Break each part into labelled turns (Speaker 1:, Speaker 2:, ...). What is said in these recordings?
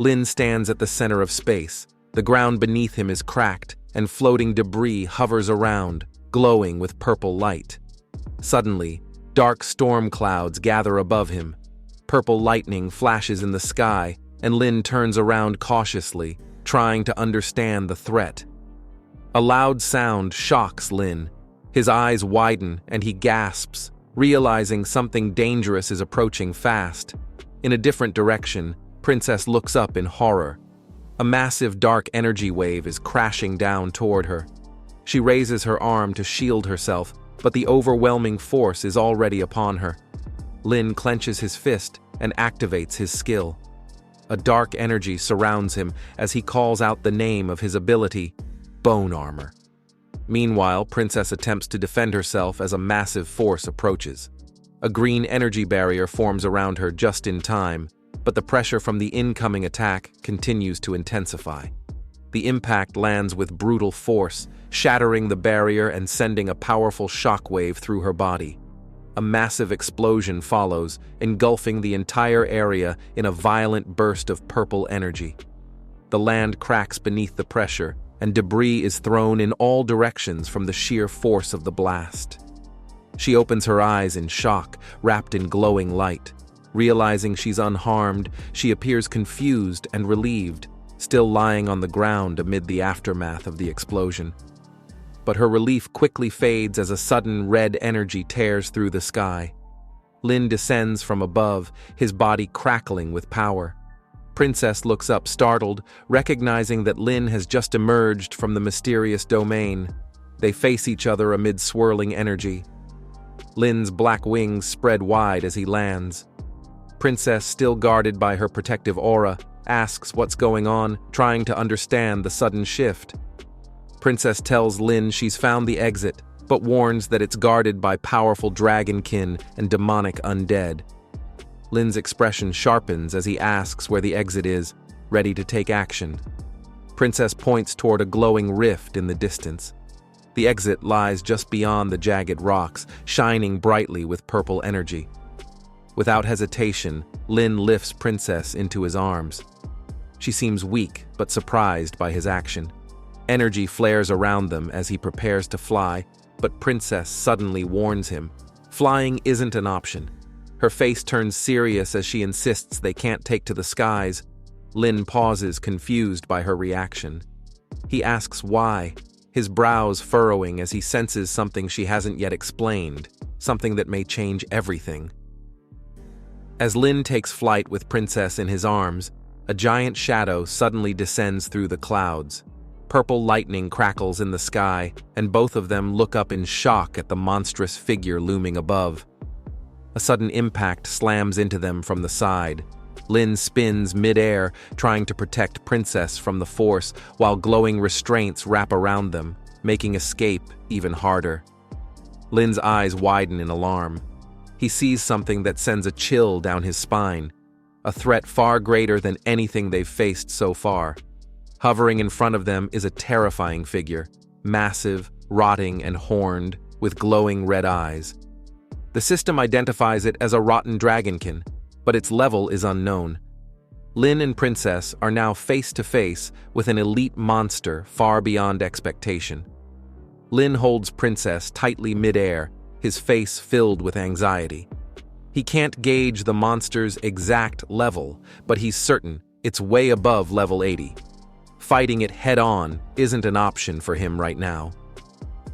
Speaker 1: Lin stands at the center of space. The ground beneath him is cracked, and floating debris hovers around, glowing with purple light. Suddenly, dark storm clouds gather above him. Purple lightning flashes in the sky, and Lin turns around cautiously, trying to understand the threat. A loud sound shocks Lin. His eyes widen, and he gasps, realizing something dangerous is approaching fast. In a different direction, Princess looks up in horror. A massive dark energy wave is crashing down toward her. She raises her arm to shield herself, but the overwhelming force is already upon her. Lin clenches his fist and activates his skill. A dark energy surrounds him as he calls out the name of his ability, Bone Armor. Meanwhile, Princess attempts to defend herself as a massive force approaches. A green energy barrier forms around her just in time, but the pressure from the incoming attack continues to intensify. The impact lands with brutal force, shattering the barrier and sending a powerful shockwave through her body. A massive explosion follows, engulfing the entire area in a violent burst of purple energy. The land cracks beneath the pressure, and debris is thrown in all directions from the sheer force of the blast. She opens her eyes in shock, wrapped in glowing light. Realizing she's unharmed, she appears confused and relieved, still lying on the ground amid the aftermath of the explosion. But her relief quickly fades as a sudden red energy tears through the sky. Lin descends from above, his body crackling with power. Princess looks up startled, recognizing that Lin has just emerged from the mysterious domain. They face each other amid swirling energy. Lin's black wings spread wide as he lands. Princess, still guarded by her protective aura, asks what's going on, trying to understand the sudden shift. Princess tells Lin she's found the exit, but warns that it's guarded by powerful dragonkin and demonic undead. Lin's expression sharpens as he asks where the exit is, ready to take action. Princess points toward a glowing rift in the distance. The exit lies just beyond the jagged rocks, shining brightly with purple energy. Without hesitation, Lin lifts Princess into his arms. She seems weak, but surprised by his action. Energy flares around them as he prepares to fly, but Princess suddenly warns him. Flying isn't an option. Her face turns serious as she insists they can't take to the skies. Lin pauses, confused by her reaction. He asks why, his brows furrowing as he senses something she hasn't yet explained, something that may change everything. As Lin takes flight with Princess in his arms, a giant shadow suddenly descends through the clouds. Purple lightning crackles in the sky, and both of them look up in shock at the monstrous figure looming above. A sudden impact slams into them from the side. Lin spins mid-air, trying to protect Princess from the force, while glowing restraints wrap around them, making escape even harder. Lin's eyes widen in alarm. He sees something that sends a chill down his spine, a threat far greater than anything they've faced so far. Hovering in front of them is a terrifying figure, massive, rotting, and horned, with glowing red eyes. The system identifies it as a rotten dragonkin, but its level is unknown. Lin and Princess are now face to face with an elite monster far beyond expectation. Lin holds Princess tightly mid-air, his face filled with anxiety. He can't gauge the monster's exact level, but he's certain it's way above level 80. Fighting it head-on isn't an option for him right now.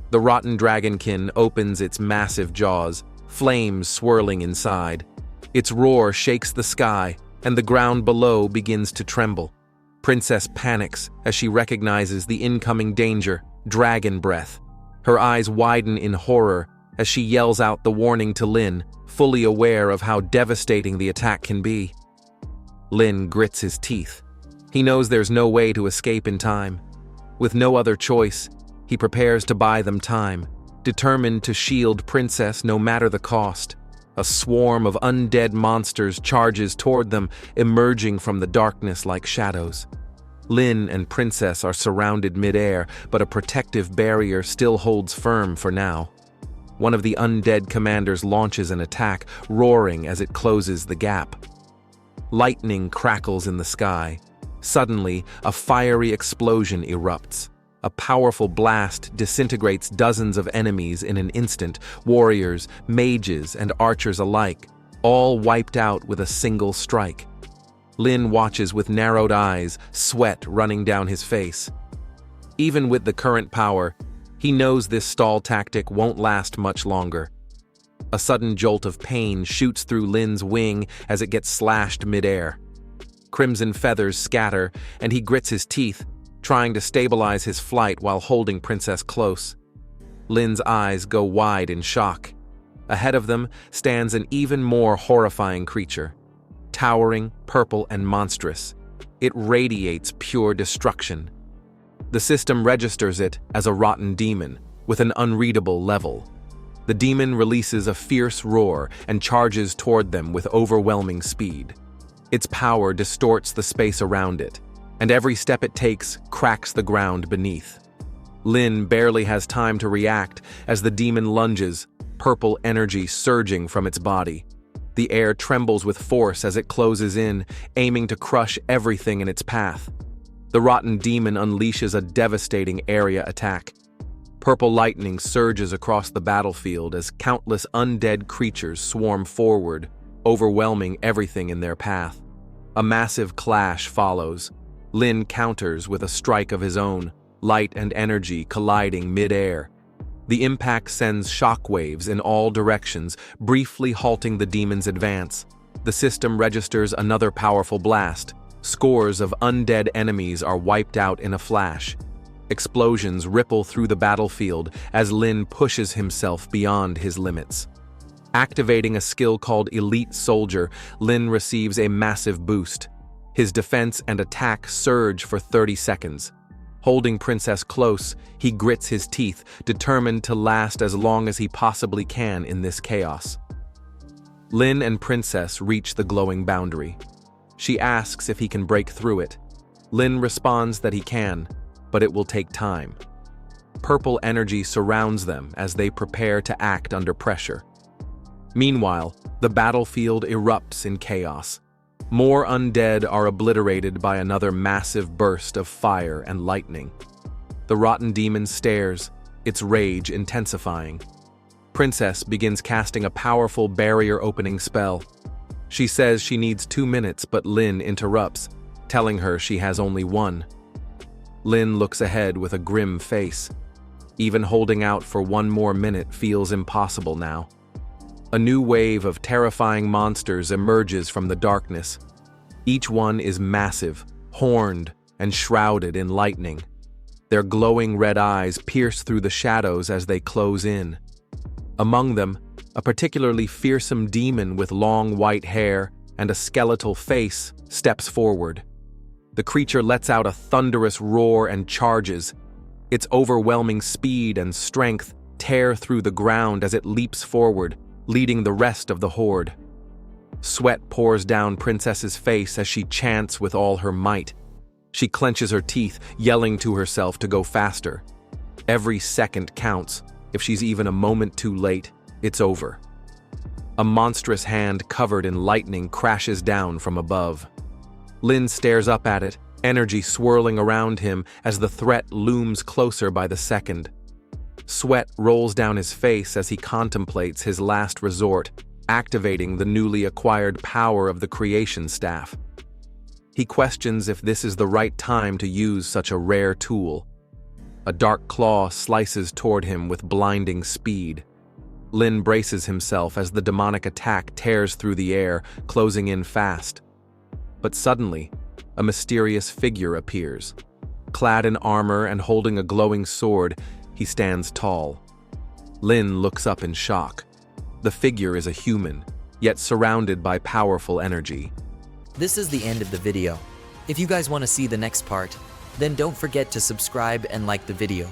Speaker 1: The rotten dragonkin opens its massive jaws, flames swirling inside. Its roar shakes the sky, and the ground below begins to tremble. Princess panics as she recognizes the incoming danger, dragon breath. Her eyes widen in horror as she yells out the warning to Lin, fully aware of how devastating the attack can be. Lin grits his teeth. He knows there's no way to escape in time. With no other choice, he prepares to buy them time, determined to shield Princess no matter the cost. A swarm of undead monsters charges toward them, emerging from the darkness like shadows. Lin and Princess are surrounded mid-air, but a protective barrier still holds firm for now. One of the undead commanders launches an attack, roaring as it closes the gap. Lightning crackles in the sky, Suddenly, a fiery explosion erupts. A powerful blast disintegrates dozens of enemies in an instant, warriors, mages, and archers alike, all wiped out with a single strike. Lin watches with narrowed eyes, sweat running down his face. Even with the current power, he knows this stall tactic won't last much longer. A sudden jolt of pain shoots through Lin's wing as it gets slashed midair. Crimson feathers scatter, and he grits his teeth, trying to stabilize his flight while holding Princess close. Lin's eyes go wide in shock. Ahead of them stands an even more horrifying creature. Towering, purple, and monstrous. It radiates pure destruction. The system registers it as a rotten demon, with an unreadable level. The demon releases a fierce roar and charges toward them with overwhelming speed. Its power distorts the space around it, and every step it takes cracks the ground beneath. Lin barely has time to react as the demon lunges, purple energy surging from its body. The air trembles with force as it closes in, aiming to crush everything in its path. The rotten demon unleashes a devastating area attack. Purple lightning surges across the battlefield as countless undead creatures swarm forward, overwhelming everything in their path. A massive clash follows. Lin counters with a strike of his own, light and energy colliding mid-air. The impact sends shockwaves in all directions, briefly halting the demon's advance. The system registers another powerful blast. Scores of undead enemies are wiped out in a flash. Explosions ripple through the battlefield as Lin pushes himself beyond his limits. Activating a skill called Elite Soldier, Lin receives a massive boost. His defense and attack surge for 30 seconds. Holding Princess close, he grits his teeth, determined to last as long as he possibly can in this chaos. Lin and Princess reach the glowing boundary. She asks if he can break through it. Lin responds that he can, but it will take time. Purple energy surrounds them as they prepare to act under pressure. Meanwhile, the battlefield erupts in chaos. More undead are obliterated by another massive burst of fire and lightning. The rotten demon stares, its rage intensifying. Princess begins casting a powerful barrier-opening spell. She says she needs 2 minutes, but Lin interrupts, telling her she has only 1. Lin looks ahead with a grim face. Even holding out for 1 more minute feels impossible now. A new wave of terrifying monsters emerges from the darkness. Each one is massive, horned, and shrouded in lightning. Their glowing red eyes pierce through the shadows as they close in. Among them, a particularly fearsome demon with long white hair and a skeletal face steps forward. The creature lets out a thunderous roar and charges. Its overwhelming speed and strength tear through the ground as it leaps forward, leading the rest of the horde. Sweat pours down Princess's face as she chants with all her might. She clenches her teeth, yelling to herself to go faster. Every second counts. If she's even a moment too late, it's over. A monstrous hand covered in lightning crashes down from above. Lin stares up at it, energy swirling around him as the threat looms closer by the second. Sweat rolls down his face as he contemplates his last resort, activating the newly acquired power of the creation staff. He questions if this is the right time to use such a rare tool. A dark claw slices toward him with blinding speed. Lin braces himself as the demonic attack tears through the air, closing in fast. But suddenly, a mysterious figure appears. Clad in armor and holding a glowing sword, he stands tall. Lin looks up in shock. The figure is a human, yet surrounded by powerful energy.
Speaker 2: This is the end of the video. If you guys want to see the next part, then don't forget to subscribe and like the video.